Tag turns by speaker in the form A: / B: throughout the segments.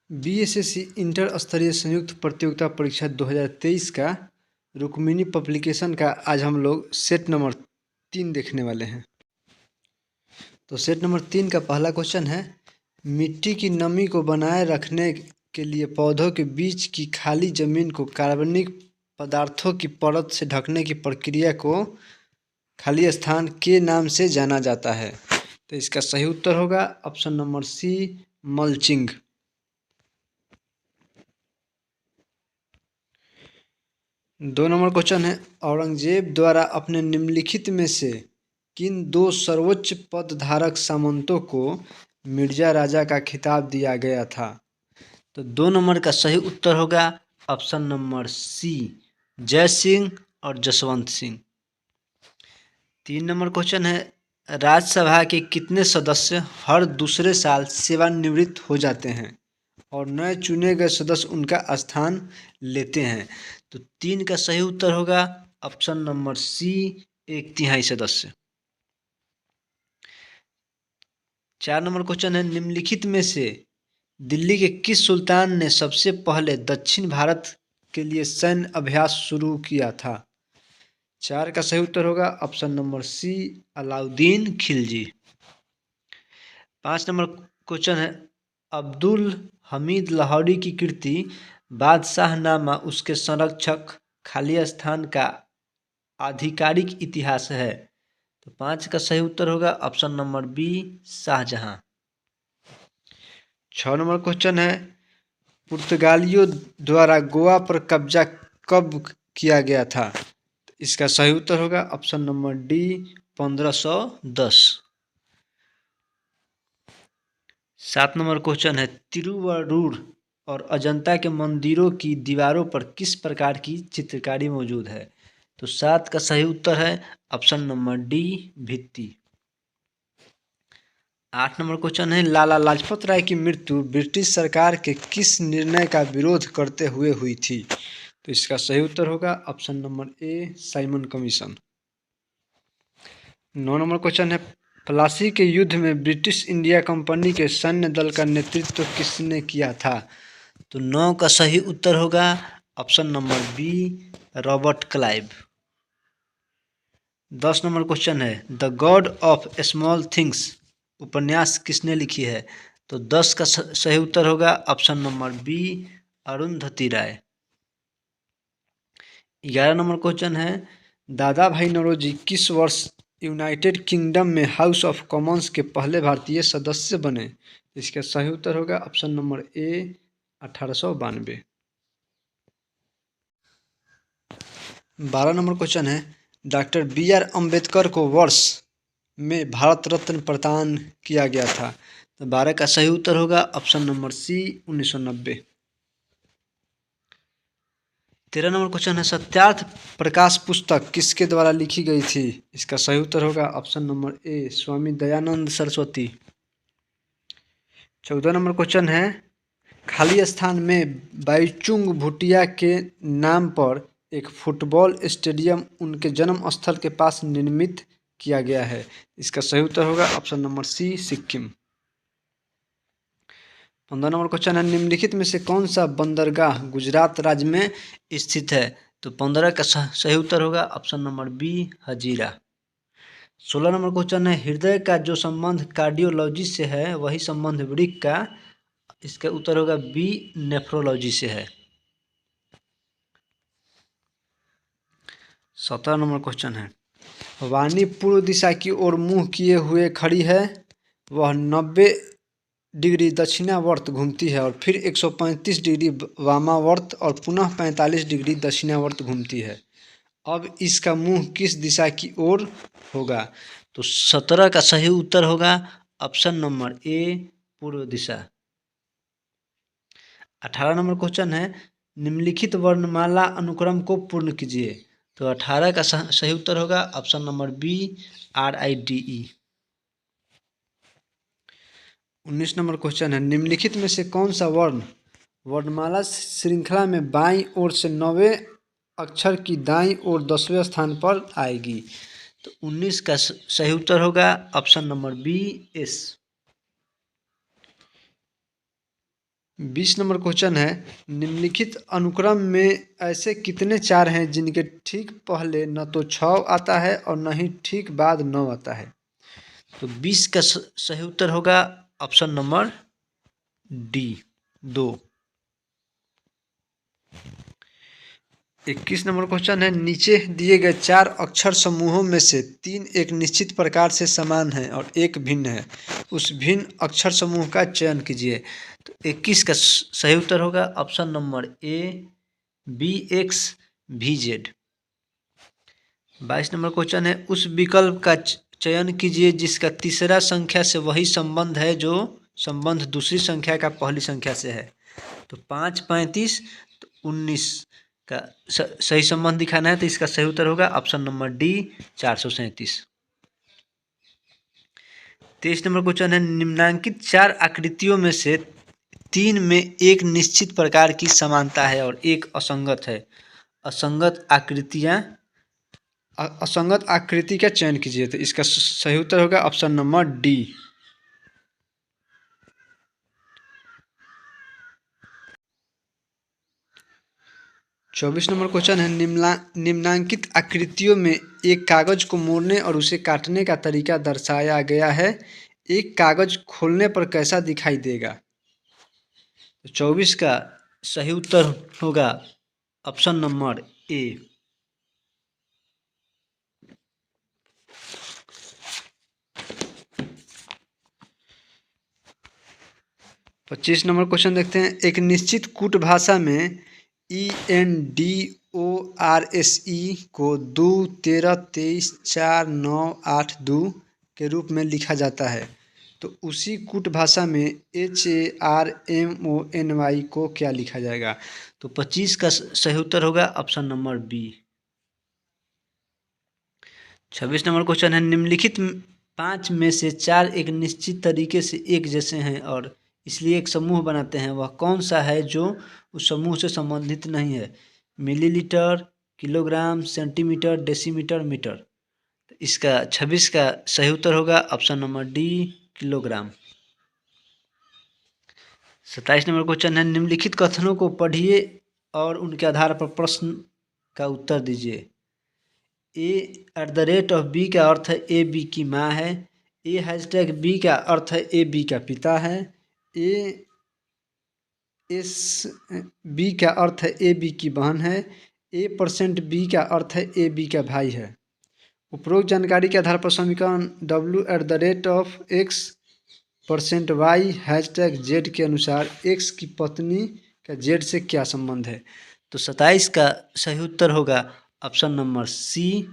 A: BSSC inter स्तरीय संयुक्त प्रतियोगिता परीक्षा 2023 का रुक्मिणी पब्लिकेशन का आज हम लोग सेट नंबर 3 देखने वाले हैं। तो सेट नंबर 3 का पहला क्वेश्चन है, मिट्टी की नमी को बनाए रखने के लिए पौधों के बीच की खाली जमीन को कार्बनिक पदार्थों की परत से ढकने की प्रक्रिया को खाली स्थान के नाम से जाना जाता है। तो इसका सही उत्तर होगा option number C, mulching. 2 number question है, औरंगजेब द्वारा अपने निम्नलिखित में से किन 2 सर्वोच्च पद धारक सामंतों को मिर्जा राजा का खिताब दिया गया था? तो 2 नंबर का सही उत्तर होगा ऑप्शन नंबर सी, जय सिंह और जसवंत सिंह। 3 नंबर क्वेश्चन है, राज्यसभा के कितने सदस्य हर दूसरे साल सेवानिवृत्त हो जाते हैं और नए चुने गए सदस्य उनका स्थान लेते हैं? तो 3 का सही उत्तर होगा ऑप्शन नंबर सी, 1/3 सदस्य। 4 नंबर क्वेश्चन है, निम्नलिखित में से दिल्ली के किस सुल्तान ने सबसे पहले दक्षिण भारत के लिए सैन्य अभ्यास शुरू किया था? 4 का सही उत्तर होगा option number C, Alauddin Khilji. 5 number question है, अब्दुल हमीद लाहौरी की कृति बादशाहनामा उसके संरक्षक खाली स्थान का आधिकारिक इतिहास है। तो 5 का सही उत्तर होगा option number B, Shahjahan. 6 number question है, पुर्तगालियों द्वारा गोवा पर कब्जा कब किया गया था? तो इसका सही उत्तर होगा option number D, 1510। 7 number question है, तिरुवरूर और अजंता के मंदिरों की दीवारों पर किस प्रकार की चित्रकारी मौजूद है? तो 7 का सही उत्तर है ऑप्शन नंबर डी, भित्ति। 8 नंबर क्वेश्चन है, लाला लाजपत राय की मृत्यु ब्रिटिश सरकार के किस निर्णय का विरोध करते हुए हुई थी? तो इसका सही उत्तर होगा ऑप्शन नंबर ए, साइमन कमीशन। 9 नंबर क्वेश्चन है, प्लासी के युद्ध में ब्रिटिश इंडिया कंपनी के सैन्य दल का नेतृत्व किसने किया था? तो 9 का सही उत्तर होगा option number B, Robert Clive. 10 number question है, the God of Small Things उपन्यास किसने लिखी है? तो 10 का सही उत्तर होगा ऑप्शन नंबर बी, अरुंधति राय। 11 नंबर क्वेश्चन है, दादा भाई नौरोजी किस वर्ष यूनाइटेड किंगडम में हाउस ऑफ कॉमन्स के पहले भारतीय सदस्य बने? इसका सही उत्तर होगा ऑप्शन नंबर ए, 1892। 12 नंबर क्वेश्चन है, डॉक्टर बी.आर. अम्बेडकर को वर्ष में भारत रत्न प्रदान किया गया था? तो 12 का सही उत्तर होगा option number C, 1990। 13 number question है, सत्यार्थ प्रकाश पुस्तक किसके द्वारा लिखी गई थी? इसका सही उत्तर होगा ऑप्शन नंबर ए, स्वामी दयानंद सरस्वती। 14 नंबर क्वेश्चन है, खाली स्थान में बाईचुंग भूटिया के नाम पर एक फुटबॉल स्टेडियम उनके जन्म स्थल के पास निर्मित किया गया है? इसका सही उत्तर होगा option number C, Sikkim. 15 number question है, निम्नलिखित में से कौन सा बंदरगाह गुजरात राज्य में स्थित है? तो 15 का सही उत्तर होगा option number B, Hazira. 16 number question है, हृदय का जो संबंध कार्डियोलॉजी से है वही संबंध वृक्क का? इसका उत्तर होगा बी, नेफ्रोलॉजी से है। 17 नंबर क्वेश्चन है, वाणी पूर्व दिशा की ओर मुंह किए हुए खड़ी है, वह 90 डिग्री दक्षिणावर्त घूमती है और फिर 135 डिग्री वामावर्त और पुनः 45 डिग्री दक्षिणावर्त घूमती है। अब इसका मुंह किस दिशा की ओर होगा? तो 17 का सही उत्तर होगा ऑप्शन नंबर ए, पूर्व दिशा। 18 नंबर क्वेश्चन है, निम्नलिखित वर्णमाला अनुक्रम को पूर्ण कीजिए? तो 18 का सही उत्तर होगा option number B, RIDE। 19 number question है, निम्नलिखित में से कौन सा वर्ण वर्णमाला श्रृंखला में बाईं ओर से 9वें अक्षर की दाईं ओर 10वें स्थान पर आएगी? तो 19 का सही उत्तर होगा option number B, S. 20 number question है, निम्नलिखित अनुक्रम में ऐसे कितने चार हैं जिनके ठीक पहले न तो 6 आता है और न ही ठीक बाद 9 आता है। तो 20 का सही उत्तर होगा option number D 2। 21 number question है, नीचे दिए गए 4 अक्षर समूहों में से 3 एक निश्चित प्रकार से समान है और एक भिन्न है। उस भिन्न अक्षर समूह का चयन कीजिए। तो 21 का सही उत्तर होगा option number A B X भी जेड। 22 नंबर क्वेश्चन है, उस विकल्प का चयन कीजिए जिसका तीसरा संख्या से वही संबंध है जो संबंध दूसरी संख्या का पहली संख्या से है। तो 5 35 तो 19 का सही संबंध दिखाना है, तो इसका सही उत्तर होगा option number D 437। 23 number question है, निम्नांकित 4 आकृतियों में से 3 में एक निश्चित प्रकार की समानता है और एक असंगत है। असंगत आकृति का चयन कीजिए। तो इसका सही उत्तर होगा option number D. 24 number question है, निम्नांकित आकृतियों में एक कागज को मोड़ने और उसे काटने का तरीका दर्शाया गया है। एक कागज खोलने पर कैसा दिखाई देगा। तो 24 का सही उत्तर होगा ऑप्शन नंबर ए। 25 नंबर क्वेश्चन देखते हैं, एक निश्चित कूट भाषा में ENDORSE को 2 13 23 4 9 8 2 के रूप में लिखा जाता है। तो उसी कूट भाषा में HARMONY को क्या लिखा जाएगा। तो 25 का सही उत्तर होगा option number B. 26 number question है, निम्नलिखित 5 में से 4 एक निश्चित तरीके से एक जैसे हैं और इसलिए एक समूह बनाते हैं। वह कौन सा है जो उस समूह से संबंधित नहीं है। Millilitre, kilogram, centimetre, decimetre, metre. तो इसका 26 का सही उत्तर होगा option number D kilogram. 27 number question है, निम्नलिखित कथनों को पढ़िए और उनके आधार पर प्रश्न का उत्तर दीजिए। A@B का अर्थ है ए बी की माँ है। A#B का अर्थ है ए बी का पिता है। ASB का अर्थ है ए बी की बहन है। A% B का अर्थ है ए बी का भाई है। उपरोक्त जानकारी के आधार पर समीकरण W@X%Y#Z के अनुसार X की पत्नी का Z से क्या संबंध है। तो 27 का सही उत्तर होगा ऑप्शन नंबर सी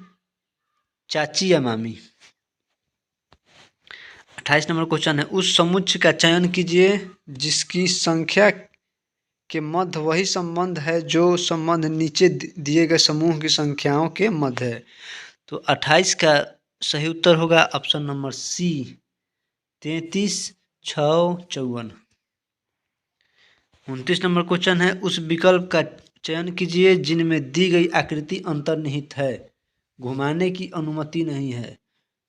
A: चाची या मामी। 28 नंबर क्वेश्चन है, उस समुच्चय का चयन कीजिए जिसकी संख्या के मध्य वही संबंध है जो संबंध नीचे दिए गए समूह की संख्याओं के मध्य है। तो 28 का सही उत्तर होगा option number C 33 6 54। 29 number question है, उस विकल्प का चयन कीजिए जिनमें दी गई आकृति अंतर्निहित है, घुमाने की अनुमति नहीं है।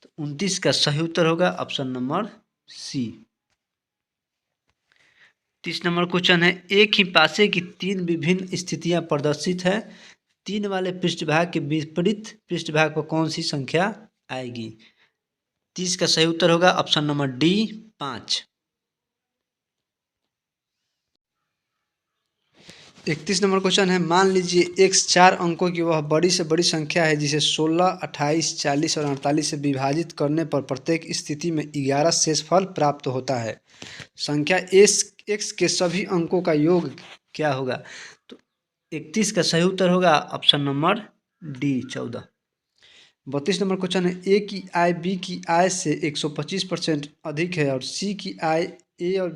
A: तो 29 का सही उत्तर होगा option number C. 30 number question है, एक ही पासे की 3 विभिन्न स्थितियां प्रदर्शित है। 3 वाले पृष्ठभाग के विपरीत पृष्ठभाग पर कौन सी संख्या आएगी। 30 का सही उत्तर होगा option number D 5। 31 number question है, मान लीजिए x 4 अंकों की वह बड़ी से बड़ी संख्या है जिसे 16, 28, 40 और 48 से विभाजित करने पर प्रत्येक स्थिति में 11 शेषफल प्राप्त होता है। संख्या x के सभी अंकों का योग क्या होगा। तो 31 का सही उत्तर होगा option number D 14। 32 number question है, ए की आय बी की आय से 125% अधिक है और सी की आय ए और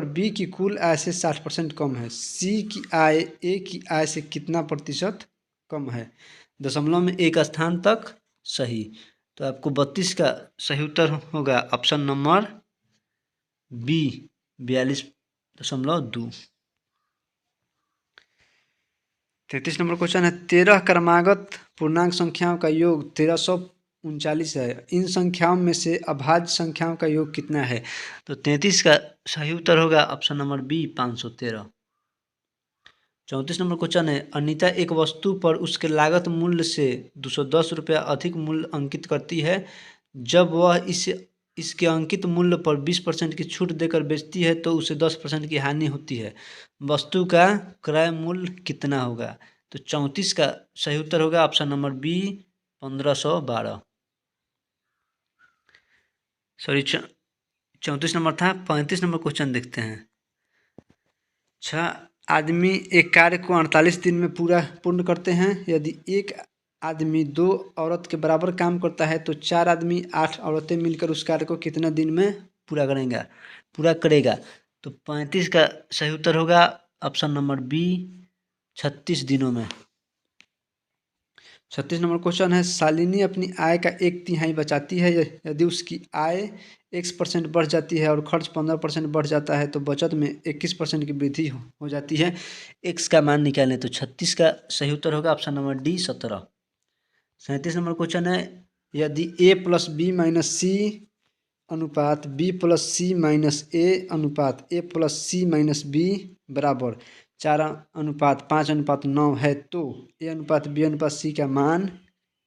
A: बी की कुल आय से 60% कम है। सी की आय ए की आय से कितना प्रतिशत कम है। दशमलव में एक स्थान तक सही। तो आपको 32 का सही उत्तर होगा option number B 42.2। 33 number question है, 13 क्रमागत पूर्णांक संख्याओं का योग 1300 39 है। इन संख्याओं में से अभाज्य संख्याओं का योग कितना है? तो 33 का सही उत्तर होगा option number B 513। 34 number question है, अनीता एक वस्तु पर उसके लागत मूल्य से 210 रुपया अधिक मूल्य अंकित करती है। जब वह इसके अंकित मूल्य पर 20% की छूट देकर बेचती है तो उसे 10% की हानि होती है। वस्तु का क्रय मूल्य कितना होगा? तो 34 का सही उत्तर होगा option number B 1512। Sorry 34 number था। 35 नंबर क्वेश्चन देखते हैं। 6 आदमी एक कार्य को 48 दिन में पूर्ण करते हैं। यदि एक आदमी 2 औरत के बराबर काम करता है तो 4 आदमी 8 औरतें मिलकर उस कार्य को कितने दिन में पूरा करेगा? तो 35 का सही उत्तर होगा ऑप्शन नंबर बी 36 दिनों में। 36 नंबर क्वेश्चन है, शालिनी अपनी आय का 1/3 बचाती है। यदि उसकी आय x% बढ़ जाती है और खर्च 15% बढ़ जाता है तो बचत में 21% की वृद्धि हो जाती है। x का मान निकालें। तो 36 का सही उत्तर होगा option number D 17। 37 number question है, यदि a + b - c अनुपात b + c - a अनुपात a + c - b बराबर 4:5:9 है तो a/b/c का मान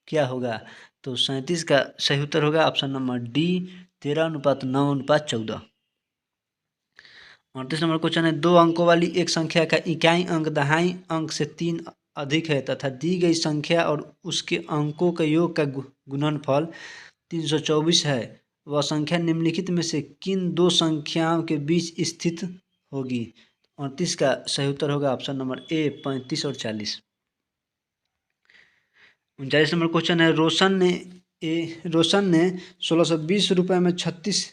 A: क्या होगा? तो 37 का सही उत्तर होगा option number D 13:9:14। 38 number question है, 2 अंकों वाली एक संख्या का इकाई अंक दहाई अंक से 3 अधिक है तथा दी गई संख्या और उसके अंकों के योग का गुणनफल 324 है। वह संख्या निम्नलिखित में से किन दो संख्याओं के बीच स्थित होगी? 38 का सही उत्तर होगा ऑप्शन नंबर ए 35 और 40। 39 नंबर क्वेश्चन है, रोशन ने 1620 रुपये में 36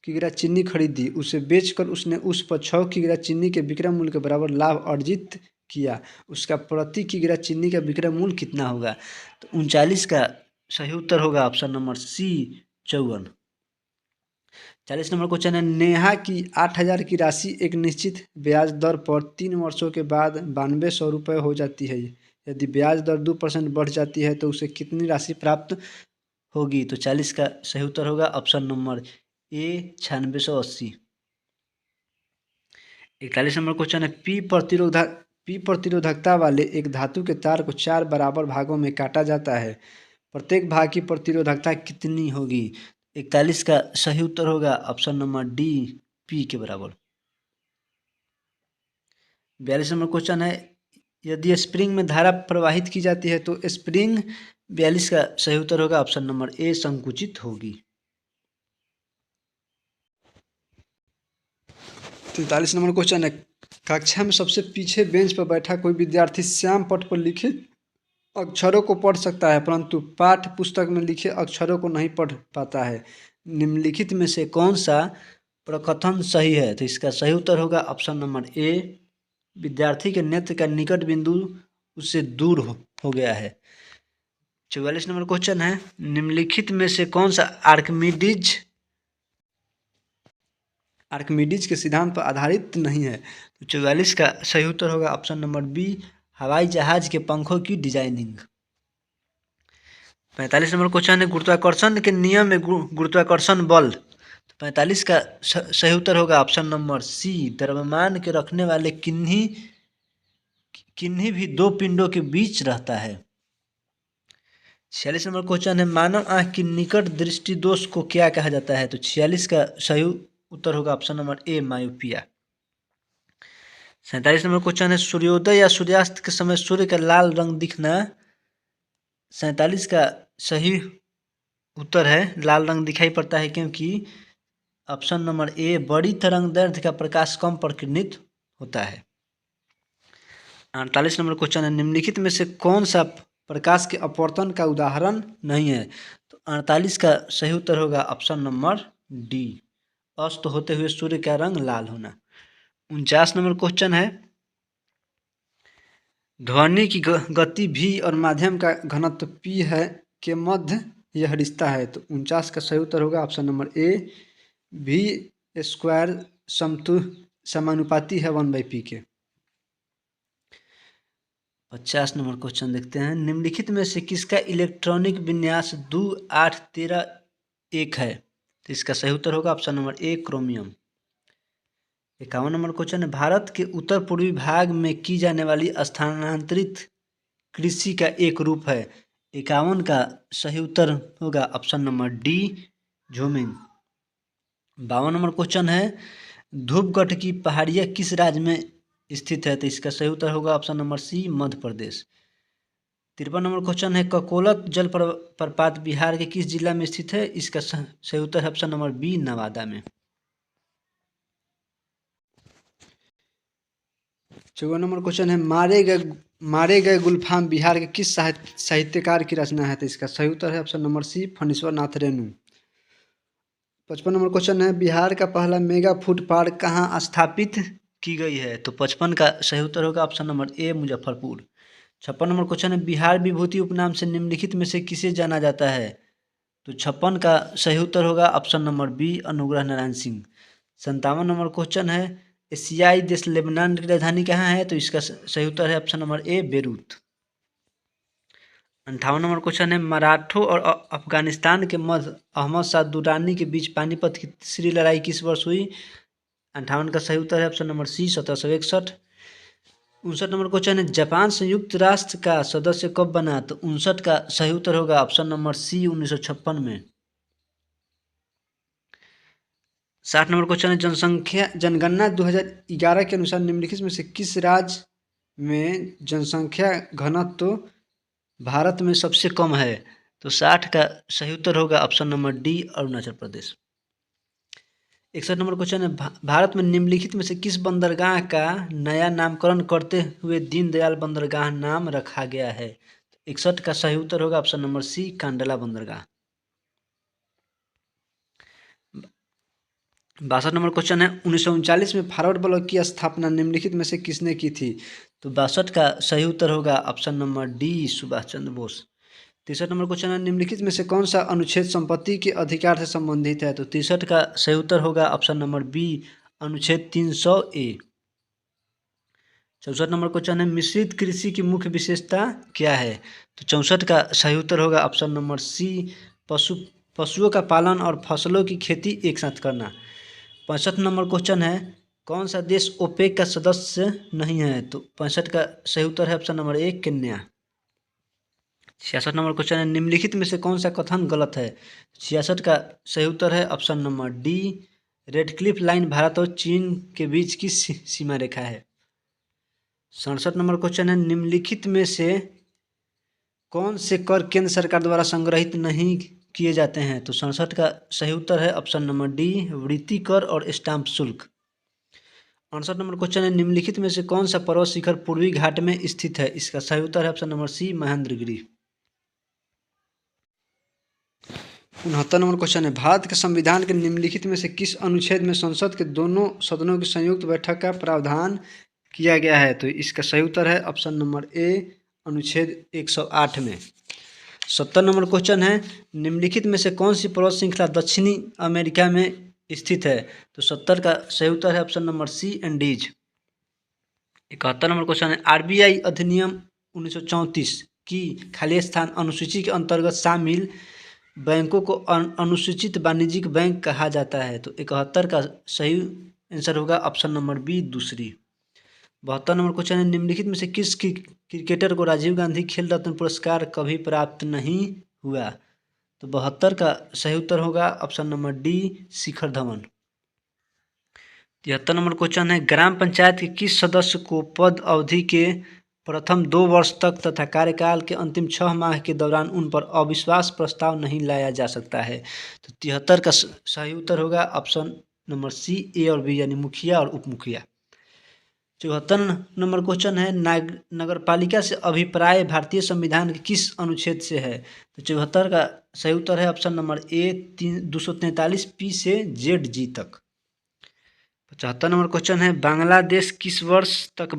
A: किग्रा चीनी खरीदी। उसे बेचकर उसने उस पर 6 किग्रा चीनी के विक्रय मूल्य के बराबर लाभ अर्जित किया। उसका प्रति किग्रा चीनी का विक्रय मूल्य कितना होगा? तो 39 का सही उत्तर होगा option number C 54। 40 number question है, नेहा की 8,000 की राशि एक निश्चित ब्याज दर पर 3 वर्षों के बाद 9200 रुपये हो जाती है। यदि ब्याज दर 2% बढ़ जाती है तो उसे कितनी राशि प्राप्त होगी? तो 40 का सही उत्तर होगा ऑप्शन नंबर ए 9680। 41 नंबर क्वेश्चन है, पी प्रतिरोधकता वाले एक धातु के तार को 4 बराबर भागों में काटा जाता है। प्रत्येक भाग की प्रतिरोधकता कितनी होगी? 41 का सही उत्तर होगा ऑप्शन नंबर डी पी के बराबर। 42 नंबर क्वेश्चन है, यदि स्प्रिंग में धारा प्रवाहित की जाती है तो स्प्रिंग 42 का सही उत्तर होगा ऑप्शन नंबर ए संकुचित होगी। 43 नंबर क्वेश्चन है, कक्षा में सबसे पीछे बेंच पर बैठा कोई विद्यार्थी श्याम पट पर लिखे अक्षरों को पढ़ सकता है परंतु पाठ्य पुस्तक में लिखे अक्षरों को नहीं पढ़ पाता है। निम्नलिखित में से कौन सा प्रकथन सही है? तो इसका सही उत्तर होगा ऑप्शन नंबर ए विद्यार्थी के नेत्र का निकट बिंदु उससे दूर हो गया है। 44 नंबर क्वेश्चन है, निम्नलिखित में से कौन सा आर्किमिडीज के सिद्धांत पर आधारित नहीं है? तो 44 का सही उत्तर होगा ऑप्शन नंबर बी हवाई जहाज के पंखों की डिजाइनिंग। 45 नंबर क्वेश्चन है, गुरुत्वाकर्षण के नियम में गुरुत्वाकर्षण बल। तो 45 का सही उत्तर होगा ऑप्शन नंबर सी द्रव्यमान के रखने वाले किन्हीं भी दो पिंडों के बीच रहता है। 46 नंबर क्वेश्चन है, मानव आंख की निकट दृष्टि दोष को क्या कहा जाता है? तो 46 का सही उत्तर होगा ऑप्शन नंबर ए मायोपिया। 47 नंबर क्वेश्चन है, सूर्योदय या सूर्यास्त के समय सूर्य का लाल रंग दिखना। 47 का सही उत्तर है लाल रंग दिखाई पड़ता है क्योंकि ऑप्शन नंबर ए बड़ी तरंगदैर्घ्य का प्रकाश कम प्रकीर्णित होता है। 48 नंबर क्वेश्चन है, निम्नलिखित में से कौन सा प्रकाश के अपवर्तन का उदाहरण नहीं है? तो 48 का सही उत्तर होगा ऑप्शन नंबर डी अस्त होते हुए सूर्य का रंग लाल होना। 49 नंबर क्वेश्चन है, ध्वनि की गति v और माध्यम का घनत्व p है के मध्य यह रिश्ता है। तो 49 का सही उत्तर होगा ऑप्शन नंबर ए v² समानुपाती है 1/p के। 50 नंबर क्वेश्चन देखते हैं। निम्नलिखित में से किसका इलेक्ट्रॉनिक विन्यास 2 8 13 1 है? तो इसका सही उत्तर होगा ऑप्शन नंबर ए क्रोमियम। 51 नंबर क्वेश्चन है। भारत के उत्तर पूर्वी भाग में की जाने वाली स्थानांतरित कृषि का एक रूप है। 51 का सही उत्तर होगा ऑप्शन नंबर डी झूमिंग। 52 नंबर क्वेश्चन है। धूपगढ़ की पहाड़ियाँ किस राज्य में स्थित है? तो इसका सही उत्तर होगा ऑप्शन नंबर सी मध्य प्रदेश। 53 नंबर क्वेश्चन है। ककोलत जल प्रपात बिहार के किस जिला में स्थित है? इसका सही उत्तर है ऑप्शन नंबर बी नवादा में। 54 नंबर क्वेश्चन है। मारे गए गुलफाम बिहार के किस साहित्यकार की रचना है? तो इसका सही उत्तर है ऑप्शन नंबर सी फणीश्वर नाथ रेणु। 55 नंबर क्वेश्चन है। बिहार का पहला मेगा फूड पार्क कहाँ स्थापित की गई है? तो 55 का सही उत्तर होगा ऑप्शन नंबर ए मुजफ्फरपुर। 56 नंबर क्वेश्चन है। बिहार विभूति उपनाम से निम्नलिखित में से किसे जाना जाता है? तो 56 का सही उत्तर होगा option number B Anugrah Narayan Singh. 57 number question है। एशियाई देश लेबनान की राजधानी कहाँ है? तो इसका सही उत्तर है ऑप्शन नंबर ए बेरूत। 58 नंबर क्वेश्चन है। मराठों और अफगानिस्तान के मध्य अहमद शाह दुरानी के बीच पानीपत की तीसरी लड़ाई किस वर्ष हुई? 58 का सही उत्तर है option number C 1761। 59 number question है। जापान संयुक्त राष्ट्र का सदस्य कब बना? तो 59 का सही उत्तर होगा ऑप्शन नंबर सी 1956 में। 60 नंबर क्वेश्चन है। जनगणना 2011 के अनुसार निम्नलिखित में से किस राज्य में जनसंख्या घनत्व भारत में सबसे कम है? तो 60 का सही उत्तर होगा option number D Arunachal Pradesh. 61 number question है। भारत में निम्नलिखित में से किस बंदरगाह का नया नामकरण करते हुए दीनदयाल बंदरगाह नाम रखा गया है? 61 का सही उत्तर होगा ऑप्शन नंबर सी कांडला बंदरगाह। 62 नंबर क्वेश्चन है। 1939 में फॉरवर्ड ब्लॉक की स्थापना निम्नलिखित में से किसने की थी? तो 62 का सही उत्तर होगा option number D Subhash Chandra Bose. 63 number question है। निम्नलिखित में से कौन सा अनुच्छेद संपत्ति के अधिकार से संबंधित है? तो 63 का सही उत्तर होगा ऑप्शन नंबर बी अनुच्छेद 300 ए। 64 नंबर क्वेश्चन है। मिश्रित कृषि की मुख्य विशेषता क्या है? तो 64 का सही उत्तर होगा ऑप्शन नंबर सी पशुओं का पालन और फसलों की खेती एक साथ करना। 65 नंबर क्वेश्चन है। कौन सा देश ओपेक का सदस्य नहीं है? तो 65 का सही उत्तर है ऑप्शन नंबर ए केन्या। 66 नंबर क्वेश्चन है। निम्नलिखित में से कौन सा कथन गलत है? 66 का सही उत्तर है option number D Radcliffe line Bharat और चीन के बीच की सीमा रेखा है। 67 नंबर क्वेश्चन है। निम्नलिखित में से कौन से कर केंद्र सरकार द्वारा संग्रहित नहीं किए जाते हैं? तो 67 का सही उत्तर है ऑप्शन नंबर डी वृत्ति कर और स्टाम्प शुल्क। 68 नंबर क्वेश्चन है। निम्नलिखित में से कौन सा पर्वत शिखर पूर्वी घाट में स्थित है? इसका सही उत्तर है option number C Mahendragiri. 69 number question है। भारत के संविधान के निम्नलिखित में से किस अनुच्छेद में संसद के दोनों सदनों की संयुक्त बैठक का प्रावधान किया गया है? तो इसका सही उत्तर है ऑप्शन नंबर ए अनुच्छेद 108 में। 70 नंबर क्वेश्चन है। निम्नलिखित में से कौन सी पर्वत श्रृंखला दक्षिणी अमेरिका में स्थित है? तो 70 का सही उत्तर है option number C Andes. 71 number question है। आरबीआई अधिनियम 1934 की खाली स्थान अनुसूची के अंतर्गत शामिल बैंकों को अनुसूचित वाणिज्यिक बैंक कहा जाता है। तो 71 का सही आंसर होगा ऑप्शन नंबर बी दूसरी। 72 नंबर क्वेश्चन है। निम्नलिखित में से किस क्रिकेटर को राजीव गांधी खेल रत्न पुरस्कार कभी प्राप्त नहीं हुआ? तो 72 का सही उत्तर होगा option number D Shikhar Dhawan. 73 number question है। ग्राम पंचायत के किस सदस्य को पद अवधि के प्रथम 2 वर्ष तक तथा कार्यकाल के अंतिम 6 माह के दौरान उन पर अविश्वास प्रस्ताव नहीं लाया जा सकता है? तो 73 का सही उत्तर होगा ऑप्शन नंबर सी ए और बी यानी मुखिया और उप मुखिया। 74 नंबर क्वेश्चन है। नगरपालिका से अभिप्राय भारतीय संविधान के किस अनुच्छेद से है? तो 74 का सही उत्तर है ऑप्शन नंबर ए 243 पी से जेड जी तक। 75 नंबर क्वेश्चन है। बांग्लादेश किस वर्ष तक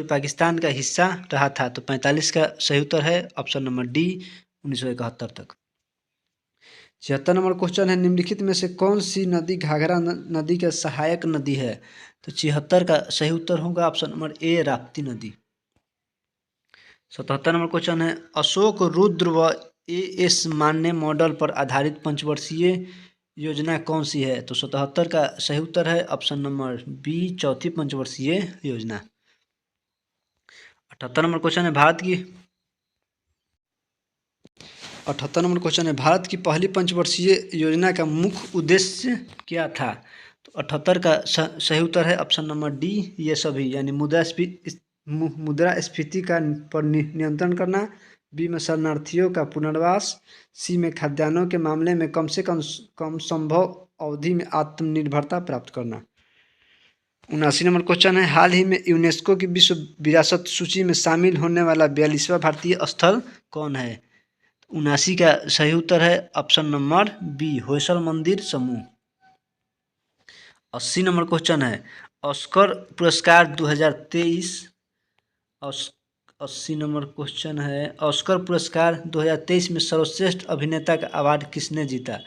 A: पाकिस्तान का हिस्सा रहा था? तो 45 का सही उत्तर है ऑप्शन नंबर डी 1971 तक। 76 नंबर क्वेश्चन है। निम्नलिखित में से कौन सी नदी घाघरा नदी का सहायक नदी है? तो 76 का सही उत्तर होगा ऑप्शन नंबर ए राप्ती नदी। 77 नंबर क्वेश्चन है, अशोक रुद्र व एएस मान्य मॉडल पर आधारित पंचवर्षीय योजना कौन सी है? तो 77 का सही उत्तर है ऑप्शन नंबर बी, चौथी पंचवर्षीय योजना। 78 नंबर क्वेश्चन है, भारत की पहली पंचवर्षीय योजना का मुख्य उद्देश्य क्या था? तो 78 का सही उत्तर है ऑप्शन नंबर डी, ये सभी, यानी मुद्रास्फीति का पर नियंत्रण करना, बी में शरणार्थियों का पुनर्वास, सी में खाद्यान्नों के मामले में कम से कम संभव अवधि में आत्मनिर्भरता प्राप्त करना। 79 नंबर क्वेश्चन है, हाल ही में यूनेस्को की विश्व विरासत सूची में शामिल होने वाला 42वां भारतीय स्थल कौन है? 79 का सही उत्तर है ऑप्शन नंबर बी, होयसल मंदिर समूह। 80 नंबर क्वेश्चन है, ऑस्कर पुरस्कार 2023 80 नंबर क्वेश्चन है, ऑस्कर पुरस्कार 2023 में सर्वश्रेष्ठ अभिनेता का अवार्ड किसने जीता?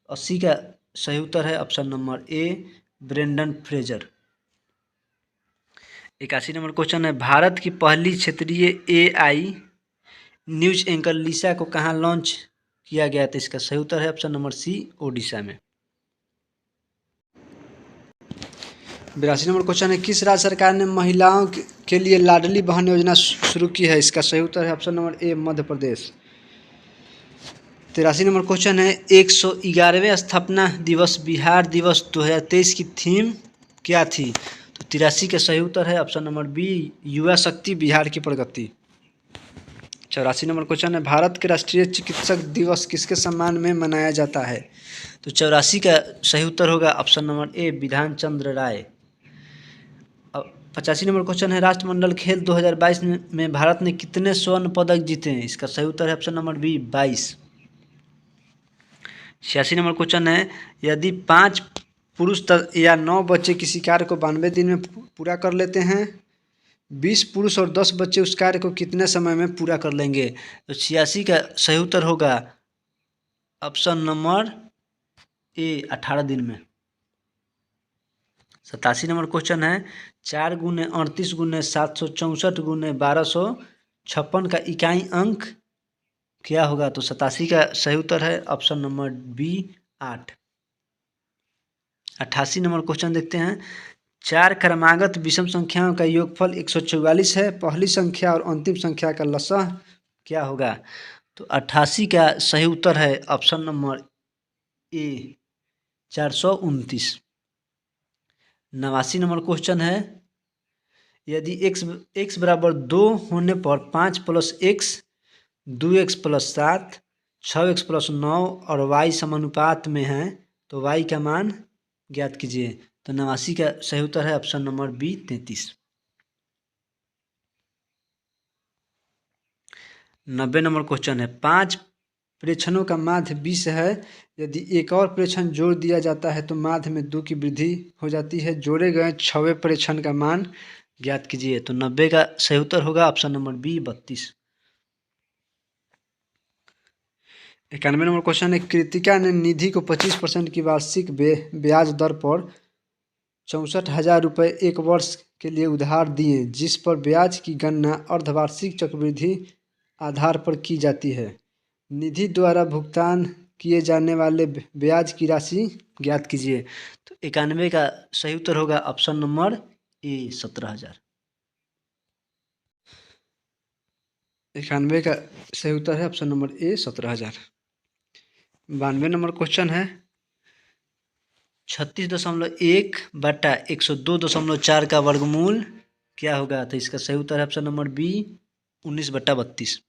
A: 80 का सही उत्तर है ऑप्शन नंबर ए, ब्रेंडन फ्रेजर। 81 नंबर क्वेश्चन है, भारत की पहली क्षेत्रीय एआई न्यूज एंकर लिसा को कहाँ लॉन्च किया गया था? इसका सही उत्तर है ऑप्शन नंबर सी, ओडिशा में। 82 नंबर क्वेश्चन है, किस राज्य सरकार ने महिलाओं के लिए लाडली बहन योजना शुरू की है? इसका सही उत्तर है ऑप्शन नंबर ए, मध्य प्रदेश। 83 नंबर क्वेश्चन है, 111वें स्थापना दिवस बिहार दिवस 2023 की थीम क्या थी? तो 83 का सही उत्तर है ऑप्शन नंबर बी, युवा शक्ति बिहार की प्रगति। 84 नंबर क्वेश्चन है, भारत के राष्ट्रीय चिकित्सक दिवस किसके सम्मान में मनाया जाता है? तो 84 का सही उत्तर होगा ऑप्शन नंबर ए, विधान चंद्र राय। 85 नंबर क्वेश्चन है, राष्ट्रमंडल खेल 2022 में भारत ने कितने स्वर्ण पदक जीते हैं? इसका सही उत्तर है option number B, 22। 86 number question है, यदि 5 पुरुष या 9 बच्चे किसी कार्य को 92 दिन में पूरा कर लेते हैं, 20 पुरुष और 10 बच्चे उस कार्य को कितने समय में पूरा कर लेंगे? तो 86 का सही उत्तर होगा ऑप्शन नंबर ए, 18 दिन में। 87 नंबर क्वेश्चन है, 4 गुने 38 गुने 764 गुने 1256 का इकाई अंक क्या होगा? तो 87 का सही उत्तर है option number B, 8। 88 number question देखते हैं, 4 क्रमागत विषम संख्याओं का योगफल 144 है, पहली संख्या और अंतिम संख्या का लसाअ क्या होगा? तो 88 का सही उत्तर है ऑप्शन नंबर ए, 429। 89 नंबर क्वेश्चन है, यदि x बराबर 2 होने पर 5 plus x, 2x plus 7, 6x plus 9 और y समानुपात में है तो y का मान ज्ञात कीजिए। तो 89 का सही उत्तर है option number B, 33। 90 number question है, 5 प्रेक्षणों का माध्य 20 है, यदि एक और प्रेक्षण जोड़ दिया जाता है तो माध्य में 2 की वृद्धि हो जाती है, जोड़े गए 6वें प्रेक्षण का मान ज्ञात कीजिए। तो 90 का सही उत्तर होगा option number B, 32। 91 number question है, कृतिका ने निधि को 25% की वार्षिक ब्याज दर पर 64,000 रुपये एक वर्ष के लिए उधार दिए, जिस पर ब्याज की गणना अर्धवार्षिक चक्रवृद्धि आधार पर की जाती है। निधि द्वारा भुगतान किए जाने वाले ब्याज की राशि ज्ञात कीजिए। तो 91 का सही उत्तर होगा ऑप्शन नंबर ए, 17,000। 91 का सही उत्तर है ऑप्शन नंबर ए, 17,000। 92 नंबर क्वेश्चन है, 36.1 बटा 102.4 का वर्गमूल क्या होगा? तो इसका सही उत्तर है option number B, 19/32।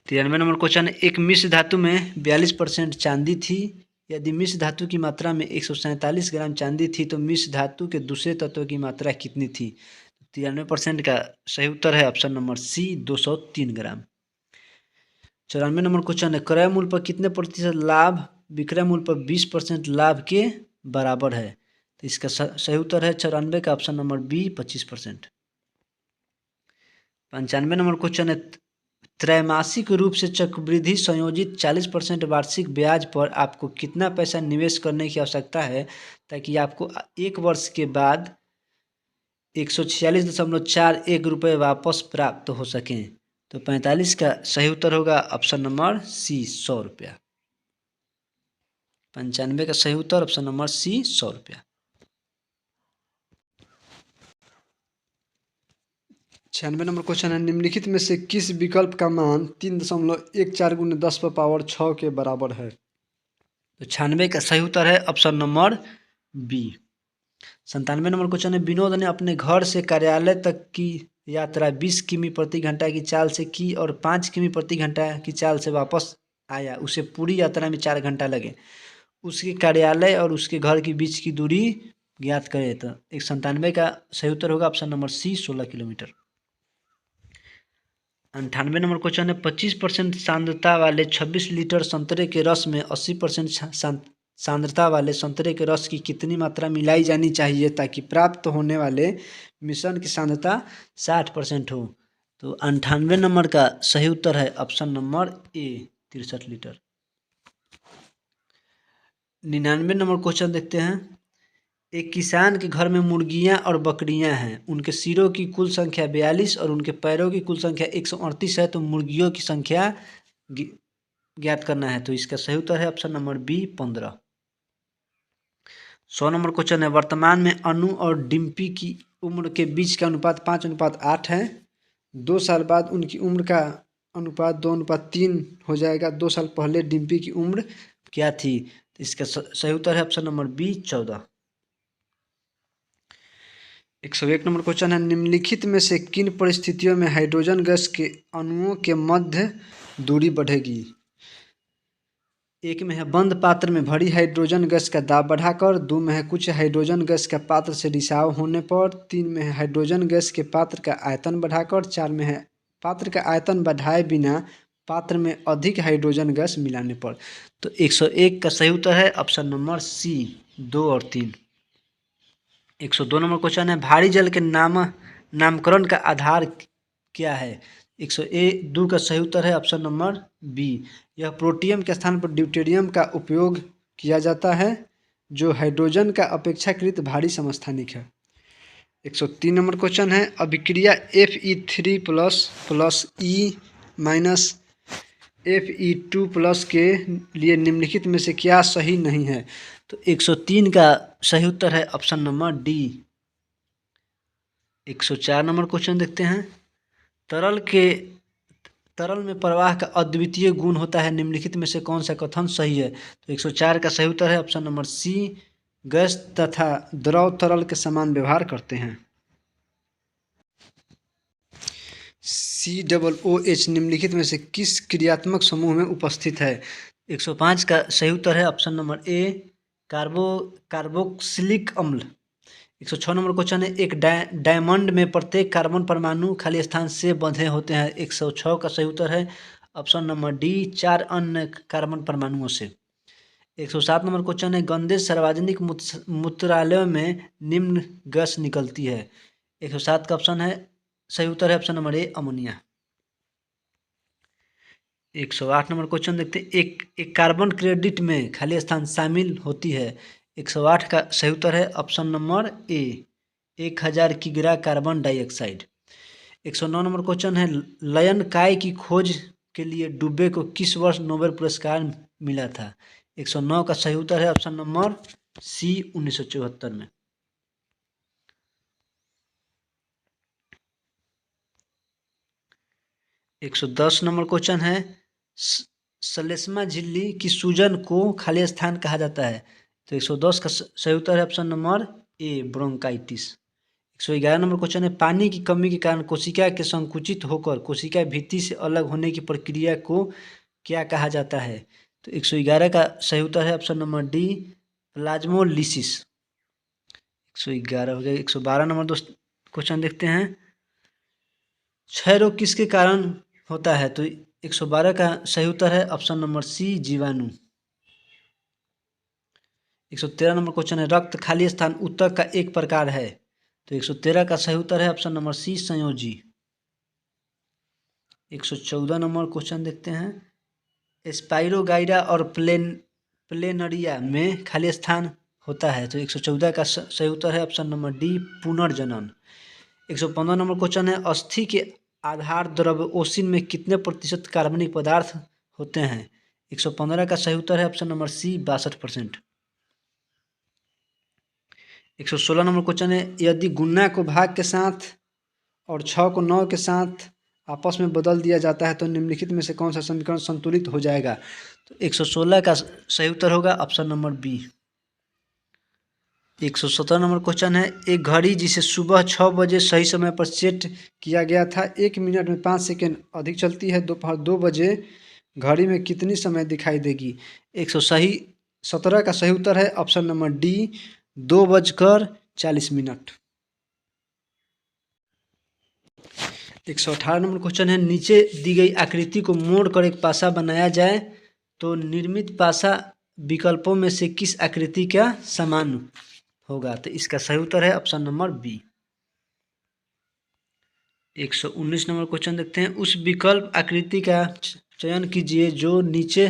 A: 93 number question है, एक मिश्र धातु में 42% चांदी थी, यदि मिश्र धातु की मात्रा में 147 ग्राम चांदी थी तो मिश्र धातु के दूसरे तत्व की मात्रा कितनी थी? 93% का सही उत्तर है ऑप्शन नंबर सी, 203 ग्राम। 94 नंबर क्वेश्चन है, क्रय मूल्य पर कितने प्रतिशत लाभ विक्रय मूल्य पर 20% लाभ के बराबर है? तो इसका सही उत्तर है 94 का option number B, 25%। 95 number question है, त्रैमासिक रूप से चक्रवृद्धि संयोजित 40% वार्षिक ब्याज पर आपको कितना पैसा निवेश करने की आवश्यकता है ताकि आपको एक वर्ष के बाद 146.41 वापस प्राप्त हो सकें। तो 45 का सही उत्तर होगा ऑप्शन नंबर सी 100 रुपया। 95 का सही उत्तर ऑप्शन नंबर सी 100 रुपया। 96 नंबर क्वेश्चन है, निम्नलिखित में से किस विकल्प का मान 3.14 गुने 10 पर पावर 6 के बराबर है। तो 96 का सही उत्तर है option number B. 97 number question है, विनोद ने अपने घर से कार्यालय तक की यात्रा 20 किमी प्रति घंटा की चाल से की और 5 किमी प्रति घंटा की चाल से वापस आया। उसे पूरी यात्रा में 4 घंटा लगे। उसके कार्यालय और उसके घर के बीच की दूरी ज्ञात करें। तो 97 का सही उत्तर होगा option number C 16 kilometre. 98 number question है, 25% सांद्रता वाले 26 लीटर संतरे के रस में 80% सांद्रता वाले संतरे के रस की कितनी मात्रा मिलाई जानी चाहिए ताकि प्राप्त होने वाले मिश्रण की सांद्रता 60% हो। तो 98 नंबर का सही उत्तर है ऑप्शन नंबर ए 63 लीटर। 99 नंबर क्वेश्चन देखते हैं, एक किसान के घर में मुर्गियां और बकरियां हैं। उनके सिरों की कुल संख्या 42 और उनके पैरों की कुल संख्या 138 है। तो मुर्गियों की संख्या ज्ञात करना है। तो इसका सही उत्तर है option number B 15। 100 number question है, वर्तमान में अनु और डिम्पी की उम्र के बीच का अनुपात 5:8 है। 2 साल बाद उनकी उम्र का अनुपात 2:3 हो जाएगा। 2 साल पहले डिम्पी की उम्र क्या थी। तो इसका सही उत्तर है option number B 14। 101 number question है, निम्नलिखित में से किन परिस्थितियों में हाइड्रोजन गैस के अणुओं के मध्य दूरी बढ़ेगी। एक में है बंद पात्र में भरी हाइड्रोजन गैस का दाब बढ़ाकर। 2 में है कुछ हाइड्रोजन गैस का पात्र से रिसाव होने पर। 3 में है हाइड्रोजन गैस के पात्र का आयतन बढ़ाकर। 4 में है पात्र का आयतन बढ़ाए बिना पात्र में अधिक हाइड्रोजन गैस मिलाने पर। तो 101 का सही उत्तर है ऑप्शन नंबर सी 2 और 3। 102 नंबर क्वेश्चन है, भारी जल के नामकरण का आधार क्या है। 102 का सही उत्तर है ऑप्शन नंबर बी। यह प्रोटियम के स्थान पर ड्यूटेरियम का उपयोग किया जाता है जो हाइड्रोजन का अपेक्षाकृत भारी समस्थानिक है। 103 नंबर क्वेश्चन है, अभिक्रिया Fe3+ E- Fe2+ के लिए निम्नलिखित में से क्या सही नहीं है। तो 103 का सही उत्तर है option number D. 104 number question देखते हैं, तरल में प्रवाह का अद्वितीय गुण होता है। निम्नलिखित में से कौन सा कथन सही है। तो 104 का सही उत्तर है ऑप्शन नंबर सी, गैस तथा द्रव तरल के समान व्यवहार करते हैं। COOH निम्नलिखित में से किस क्रियात्मक समूह में उपस्थित है। 105 का सही उत्तर है ऑप्शन नंबर ए, कार्बोक्सिलिक अम्ल। 106 नंबर क्वेश्चन है, एक डायमंड में प्रत्येक कार्बन परमाणु खाली स्थान से बंधे होते हैं। 106 का सही उत्तर है ऑप्शन नंबर डी, 4 अन्य कार्बन परमाणुओं से। 107 नंबर क्वेश्चन है, गंदे सार्वजनिक मूत्रालयों में निम्न गैस निकलती है। 107 का ऑप्शन है सही उत्तर है ऑप्शन नंबर ए, अमोनिया। 108 नंबर क्वेश्चन देखते हैं, एक कार्बन क्रेडिट में खाली स्थान शामिल होती है। 108 का सही उत्तर है ऑप्शन नंबर ए, 1000 किग्रा कार्बन डाइऑक्साइड। 109 नंबर क्वेश्चन है, लयन काय की खोज के लिए डुबे को किस वर्ष नोबेल पुरस्कार मिला था। 109 का सही उत्तर है ऑप्शन नंबर सी, 1974 में। 110 नंबर क्वेश्चन है, श्लेष्मा झिल्ली की सूजन को खाली स्थान कहा जाता है। तो 110 का सही उत्तर है ऑप्शन नंबर ए, ब्रोंकाइटिस। 111 नंबर क्वेश्चन है, पानी की कमी के कारण कोशिका के संकुचित होकर कोशिका भित्ति से अलग होने की प्रक्रिया को क्या कहा जाता है। तो 111 का सही उत्तर है ऑप्शन नंबर डी, प्लाज्मोलिसिस। 111 हो गया। 112 नंबर दोस्त क्वेश्चन देखते हैं, क्षय रोग किसके कारण होता है। तो 112 का सही उत्तर है ऑप्शन नंबर सी, जीवाणु। 113 नंबर क्वेश्चन है, रक्त खाली स्थान ऊतक का एक प्रकार है। तो 113 का सही उत्तर है ऑप्शन नंबर सी, संयोजी। 114 नंबर क्वेश्चन देखते हैं, स्पाइरोगाइरा और प्लेनरिया में खाली स्थान होता है। तो 114 का सही उत्तर है ऑप्शन नंबर डी, पुनर्जनन। 115 नंबर क्वेश्चन है, अस्थि के आधार द्रव्य ओसिन में कितने प्रतिशत कार्बनिक पदार्थ होते हैं? 115 का सही उत्तर है option number C 62%। 116 number question है, यदि गुना को भाग के साथ और 6 को 9 के साथ आपस में बदल दिया जाता है तो निम्नलिखित में से कौन सा समीकरण संतुलित हो जाएगा? तो 116 का सही उत्तर होगा option number B. 117 number question है, एक घड़ी जिसे सुबह 6 बजे सही समय पर सेट किया गया था 1 मिनट में 5 सेकेंड अधिक चलती है, दोपहर 2 बजे घड़ी में कितनी समय दिखाई देगी? 117 का सही उत्तर है option number D 2:40 118 number question है, नीचे दी गई आकृति को मोड़कर एक पासा बनाया जाए तो निर्मित पासा विकल्पों में से किस आकृति का समान होगा? तो इसका सही उत्तर है option number B. 119 number question देखते हैं, उस विकल्प आकृति का चयन कीजिए जो नीचे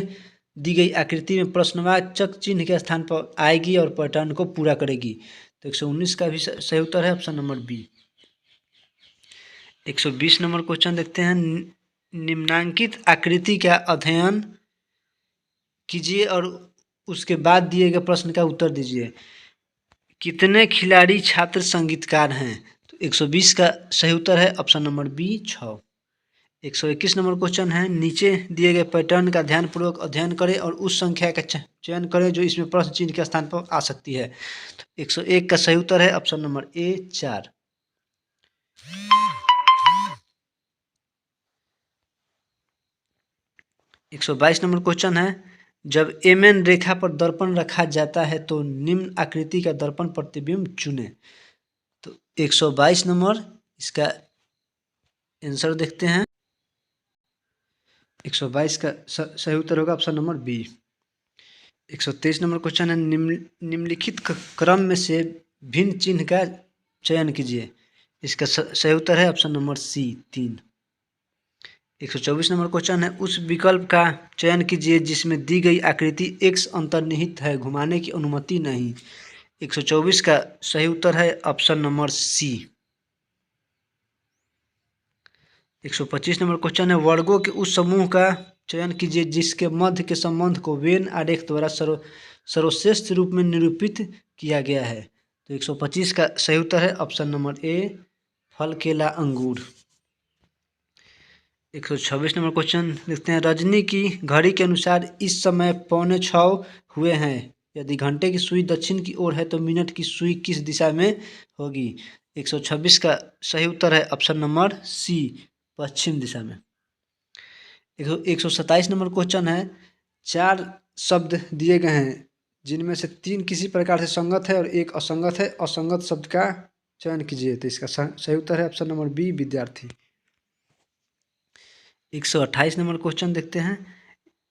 A: दी गई आकृति में प्रश्नवाचक चिन्ह के स्थान पर आएगी और पैटर्न को पूरा करेगी। तो 119 का भी सही उत्तर है option number B. 120 number question देखते हैं, निम्नांकित आकृति का अध्ययन कीजिए और उसके बाद दिए गए प्रश्न का उत्तर दीजिए। कितने खिलाड़ी छात्र संगीतकार हैं? तो 120 का सही उत्तर है option number B 6। 121 number question है, नीचे दिए गए पैटर्न का ध्यानपूर्वक अध्ययन करें और उस संख्या का चयन करें जो इसमें प्रश्न चिन्ह के स्थान पर आ सकती है। तो 101 का सही उत्तर है ऑप्शन नंबर ए 4। 122 नंबर क्वेश्चन है, जब एमएन रेखा पर दर्पण रखा जाता है तो निम्न आकृति का दर्पण प्रतिबिंब चुने। तो 122 नंबर इसका आंसर देखते हैं। 122 का सही उत्तर होगा option number B. 123 number question है, निम्नलिखित क्रम में से भिन्न चिन्ह का चयन कीजिए। इसका सही उत्तर है option number C 3। 124 number question है, उस विकल्प का चयन कीजिए जिसमें दी गई आकृति x अंतर्निहित है, घुमाने की अनुमति नहीं। 124 का सही उत्तर है option number C. 125 number question है, वर्गों के उस समूह का चयन कीजिए जिसके मध्य के संबंध को वेन आरेख द्वारा सर्वश्रेष्ठ रूप में निरूपित किया गया है। तो 125 का सही उत्तर है ऑप्शन नंबर ए फल केला अंगूर। 126 नंबर क्वेश्चन देखते हैं, रजनी की घड़ी के अनुसार इस समय 6:45 हुए हैं। यदि घंटे की सुई दक्षिण की ओर है तो मिनट की सुई किस दिशा में होगी? 126 का सही उत्तर है ऑप्शन नंबर सी पश्चिम दिशा में। 127 नंबर क्वेश्चन है, 4 शब्द दिए गए हैं जिनमें से 3 किसी प्रकार से संगत है और 1 असंगत है। असंगत शब्द का चयन कीजिए। तो इसका सही उत्तर है ऑप्शन नंबर बी विद्यार्थी। 128 नंबर क्वेश्चन देखते हैं,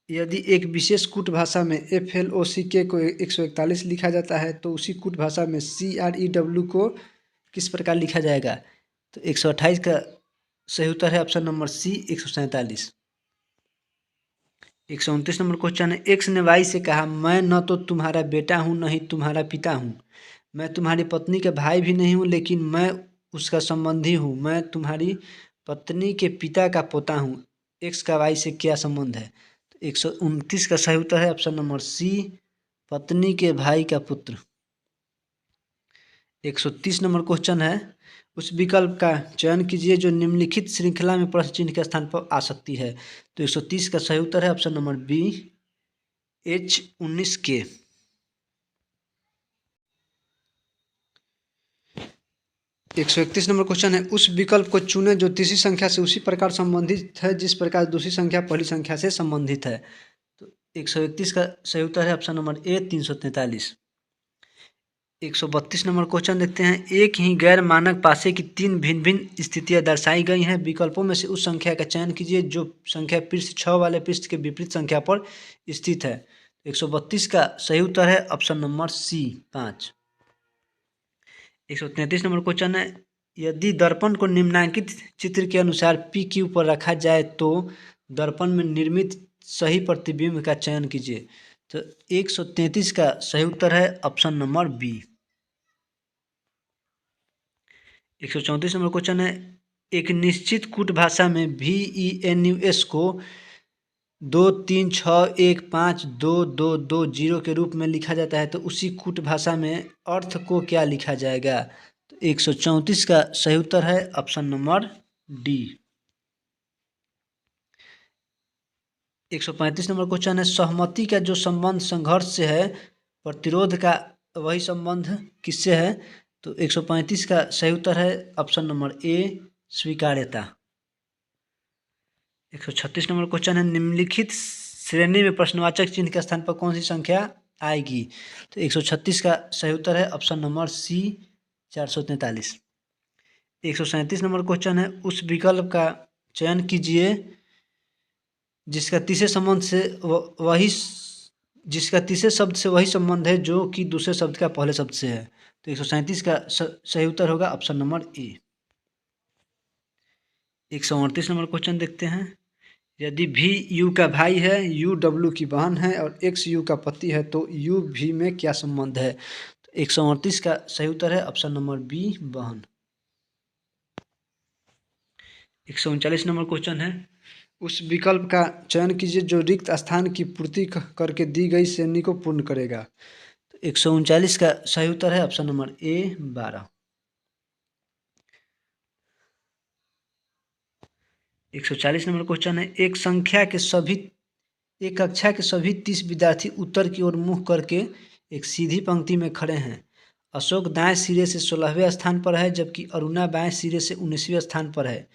A: यदि एक विशेष कूट भाषा में FLOCK को 141 लिखा जाता है तो उसी कूट भाषा में CREW को किस प्रकार लिखा जाएगा? तो 128 का सही उत्तर है option number C 147। 129 number question है, एक्स ने वाई से कहा, मैं न तो तुम्हारा बेटा हूँ न ही तुम्हारा पिता हूँ, मैं तुम्हारी पत्नी के भाई भी नहीं हूँ, लेकिन मैं उसका संबंधी हूँ। मैं तुम्हारी पत्नी के पिता का पोता हूँ। एक्स का वाई से क्या संबंध है? तो 129 का सही उत्तर है ऑप्शन नंबर सी पत्नी के भाई का पुत्र। 130 नंबर क्वेश्चन है, उस विकल्प का चयन कीजिए जो निम्नलिखित श्रृंखला में प्रश्न चिन्ह के स्थान पर आ सकती है। तो 130 का सही उत्तर है option number B H19K। 131 number question है, उस विकल्प को चुनें जो तीसरी संख्या से उसी प्रकार संबंधित है जिस प्रकार दूसरी संख्या पहली संख्या से संबंधित है। तो 131 का सही उत्तर है ऑप्शन नंबर ए 343। 132 नंबर क्वेश्चन देखते हैं, एक ही गैर मानक पासे की 3 भिन्न भिन्न स्थितियां दर्शाई गई हैं। विकल्पों में से उस संख्या का चयन कीजिए जो संख्या पृष्ठ 6 वाले पृष्ठ के विपरीत संख्या पर स्थित है। 132 का सही उत्तर है option number C 5। 133 number question है, यदि दर्पण को निम्नांकित चित्र के अनुसार PQ पर रखा जाए तो दर्पण में निर्मित सही प्रतिबिंब का चयन कीजिए। तो 133 का सही उत्तर है option number B. 134 number question है, एक निश्चित कूट भाषा में VENUS को 236152220 के रूप में लिखा जाता है, तो उसी कूट भाषा में अर्थ को क्या लिखा जाएगा? तो 134 का सही उत्तर है option number D. 135 number question है, सहमति का जो संबंध संघर्ष से है, प्रतिरोध का वही संबंध किससे है? तो 135 का सही उत्तर है ऑप्शन नंबर ए, स्वीकार्यता। 136 नंबर क्वेश्चन है, निम्नलिखित श्रेणी में प्रश्नवाचक चिन्ह के स्थान पर कौन सी संख्या आएगी? तो 136 का सही उत्तर है option number C, 443। 137 number question है, उस विकल्प का चयन कीजिए जिसका तीसरे शब्द से वही संबंध है जो कि दूसरे शब्द का पहले शब्द से है। तो 137 का सही उत्तर होगा ऑप्शन नंबर ए। 138 नंबर क्वेश्चन देखते हैं, यदि भी यू का भाई है, यू डब्ल्यू की बहन है और एक्स यू का पति है, तो यू भी में क्या संबंध है? तो 138 का सही उत्तर है ऑप्शन नंबर बी, बहन। 139 नंबर क्वेश्चन है, उस विकल्प का चयन कीजिए जो रिक्त स्थान की पूर्ति करके दी गई श्रेणी को पूर्ण करेगा। तो 139 का सही उत्तर है ऑप्शन नंबर ए, 12। 140 नंबर क्वेश्चन है, एक कक्षा के सभी 30 विद्यार्थी उत्तर की ओर मुंह करके एक सीधी पंक्ति में खड़े हैं। अशोक दाएं सिरे से 16वें स्थान पर है, जबकि अरुणा बाएं सिरे से 19वें स्थान पर है।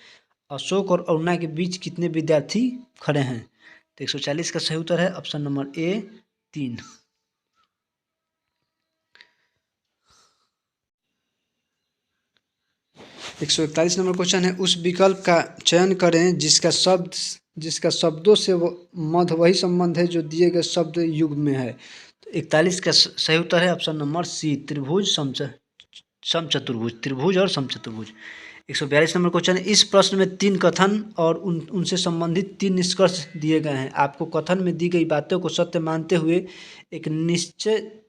A: अशोक और अरुणा के बीच कितने विद्यार्थी खड़े हैं? तो 140 का सही उत्तर है ऑप्शन नंबर ए, 3। 141 नंबर क्वेश्चन है, उस विकल्प का चयन करें जिसका शब्दों से मध्य वही संबंध है जो दिए गए शब्द युग में है। तो 41 का सही उत्तर है ऑप्शन नंबर सी, त्रिभुज समचतुर्भुज, त्रिभुज और समचतुर्भुज। 142 नंबर क्वेश्चन है, इस प्रश्न में 3 कथन और उनसे संबंधित 3 निष्कर्ष दिए गए हैं। आपको कथन में दी गई बातों को सत्य मानते हुए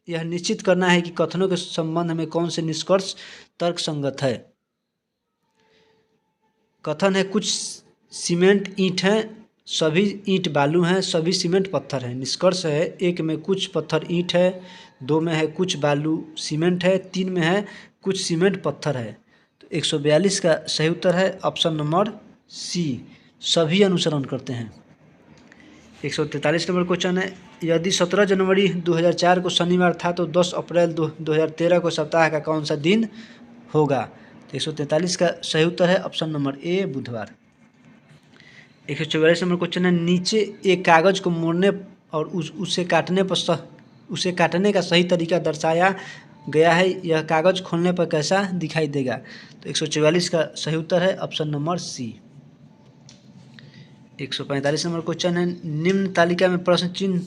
A: यह निश्चित करना है कि कथनों के संबंध में कौन से निष्कर्ष तर्कसंगत है। कथन है, कुछ सीमेंट ईंट हैं, सभी ईंट बालू हैं, सभी सीमेंट पत्थर हैं। निष्कर्ष है, 1 में कुछ पत्थर ईंट है, 2 में है कुछ बालू सीमेंट है, 3 में है कुछ सीमेंट पत्थर है। तो 142 का सही उत्तर है ऑप्शन नंबर सी, सभी अनुसरण करते हैं। 143 नंबर क्वेश्चन है, यदि 17 जनवरी 2004 को शनिवार था तो 10 अप्रैल 2013 को सप्ताह का कौन सा दिन होगा? तो 143 का सही उत्तर है ऑप्शन नंबर ए, बुधवार। 144 नंबर क्वेश्चन है, नीचे एक कागज को मोड़ने और उसे काटने का सही तरीका दर्शाया गया है, यह कागज खोलने पर कैसा दिखाई देगा? तो 144 का सही उत्तर है option number C. 145 number question है, निम्न तालिका में प्रश्न चिन्ह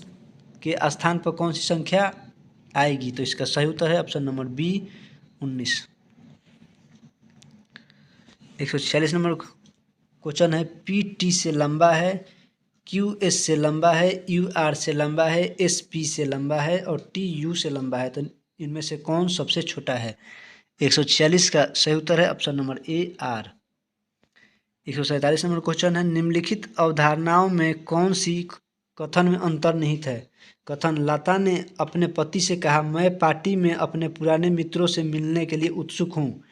A: के स्थान पर कौन सी संख्या आएगी? तो इसका सही उत्तर है option number B, 19। 146 number question है, पी टी से लंबा है, क्यू एस से लंबा है, यू आर से लंबा है, एस पी से लंबा है और टी यू से लंबा है, तो इनमें से कौन सबसे छोटा है? 146 का सही उत्तर है option number A, R. 147 number question है, निम्नलिखित अवधारणाओं में कौन सी कथन में अंतर्निहित है? कथन, लता ने अपने पति से कहा, मैं पार्टी में अपने पुराने मित्रों से मिलने के लिए उत्सुक हूँ।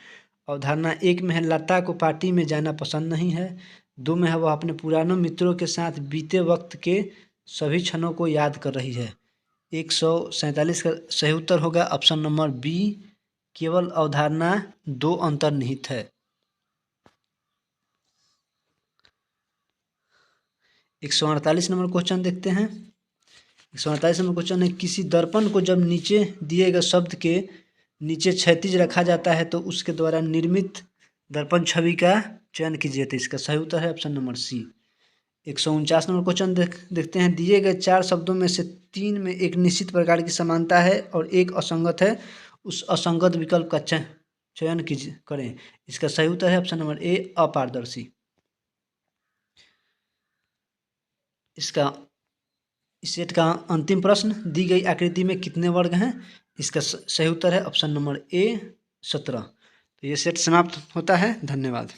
A: अवधारणा 1 में है, लता को पार्टी में जाना पसंद नहीं है। 2 में है, वह अपने पुराने मित्रों के साथ बीते वक्त के सभी क्षणों को याद कर रही है। 147 का सही उत्तर होगा ऑप्शन नंबर बी, केवल अवधारणा 2 अंतर्निहित है। 148 नंबर क्वेश्चन देखते हैं। 148 नंबर क्वेश्चन है, किसी दर्पण को जब नीचे दिए गए शब्द के नीचे क्षैतिज रखा जाता है तो उसके द्वारा निर्मित दर्पण छवि का चयन कीजिए। तो इसका सही उत्तर है option number C. 149 number question देखते हैं, दिए गए 4 शब्दों में से 3 में एक निश्चित प्रकार की समानता है और एक असंगत है, उस असंगत विकल्प का चयन करें। इसका सही उत्तर है ऑप्शन नंबर ए, अपारदर्शी। इस सेट का अंतिम प्रश्न, दी गई आकृति में कितने वर्ग हैं? इसका सही उत्तर है ऑप्शन नंबर ए, 17। ये सेट समाप्त होता है। धन्यवाद।